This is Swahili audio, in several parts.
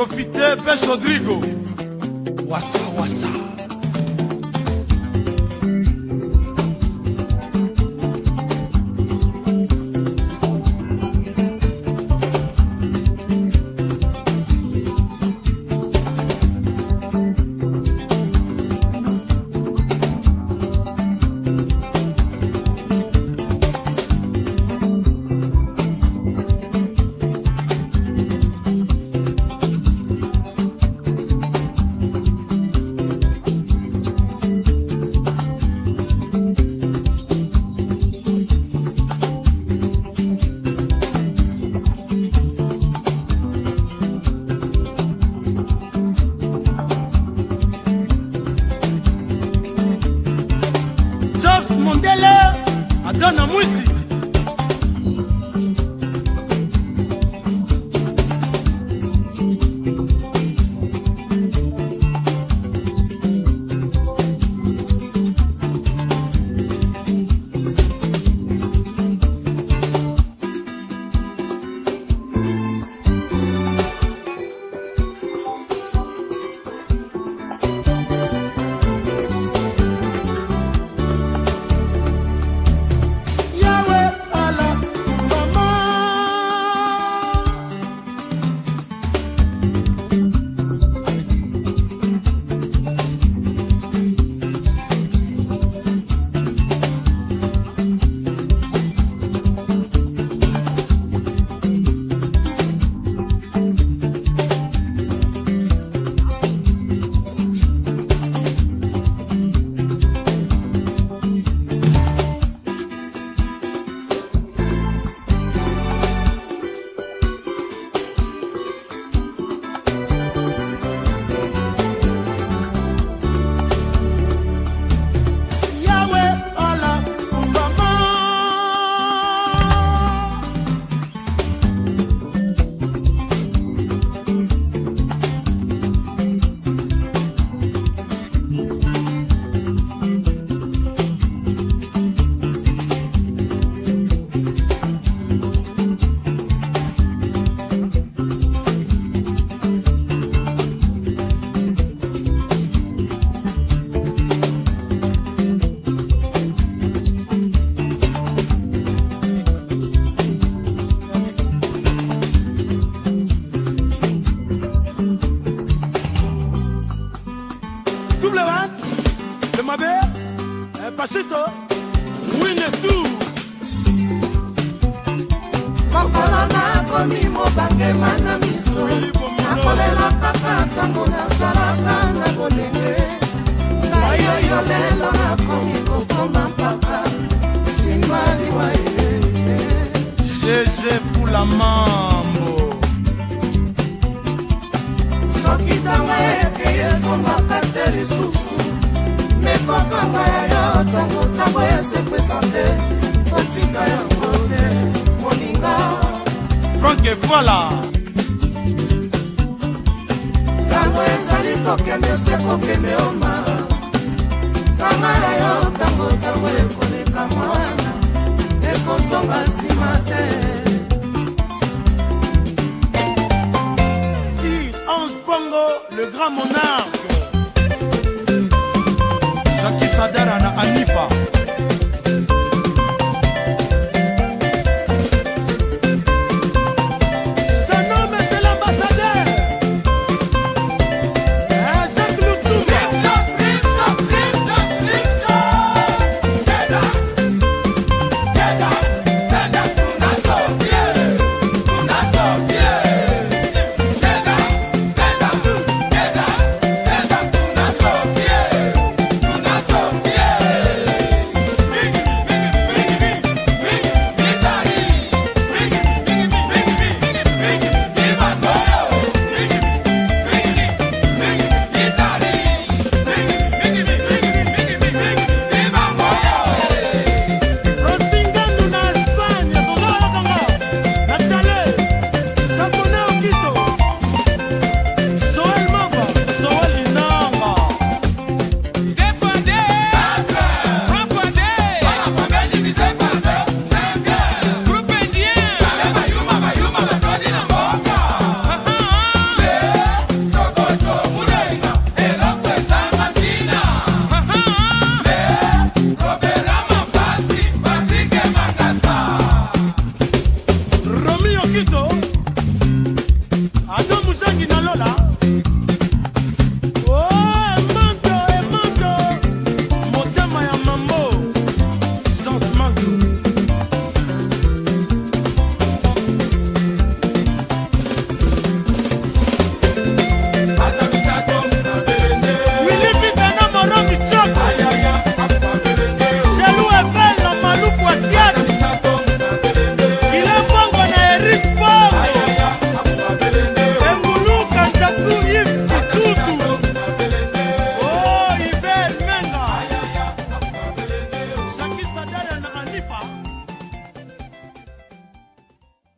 Profitez, Pêche Rodrigo. Wassa, wassa. Adana Mwisi. Le Mabé, Pachito, Winnetou. Mokolana komi mobange mana miso. Nakolela kaka tango na salaka na bolenge. Kayo yo lelo na komi kokoma paka. Simali wa Gégé Fula Mambo. Soki tanga eke songa kateli susu. Mekokanga ya tango tango ya se présenter. Otika ya kote moninga. Franck et voilà. Tango ezali kokende se kokende oma. Kanga ya tango tango ekoleka mwana. Ekosonga nsima te. Si Ange Bongo, le grand monarque. Jackie Sadara na Anifa. Jacques Loutouma.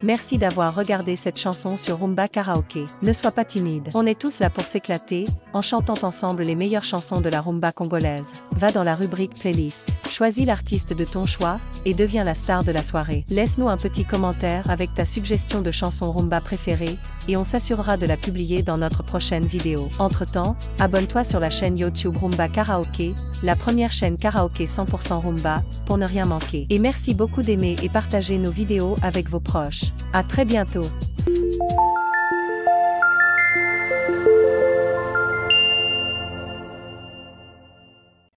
Merci d'avoir regardé cette chanson sur Rumba Karaoké. Ne sois pas timide. On est tous là pour s'éclater, en chantant ensemble les meilleures chansons de la rumba congolaise. Va dans la rubrique playlist. Choisis l'artiste de ton choix, et deviens la star de la soirée. Laisse-nous un petit commentaire avec ta suggestion de chanson rumba préférée, et on s'assurera de la publier dans notre prochaine vidéo. Entre-temps, abonne-toi sur la chaîne YouTube Rumba Karaoké, la première chaîne karaoké 100% rumba, pour ne rien manquer. Et merci beaucoup d'aimer et partager nos vidéos avec vos proches. À très bientôt.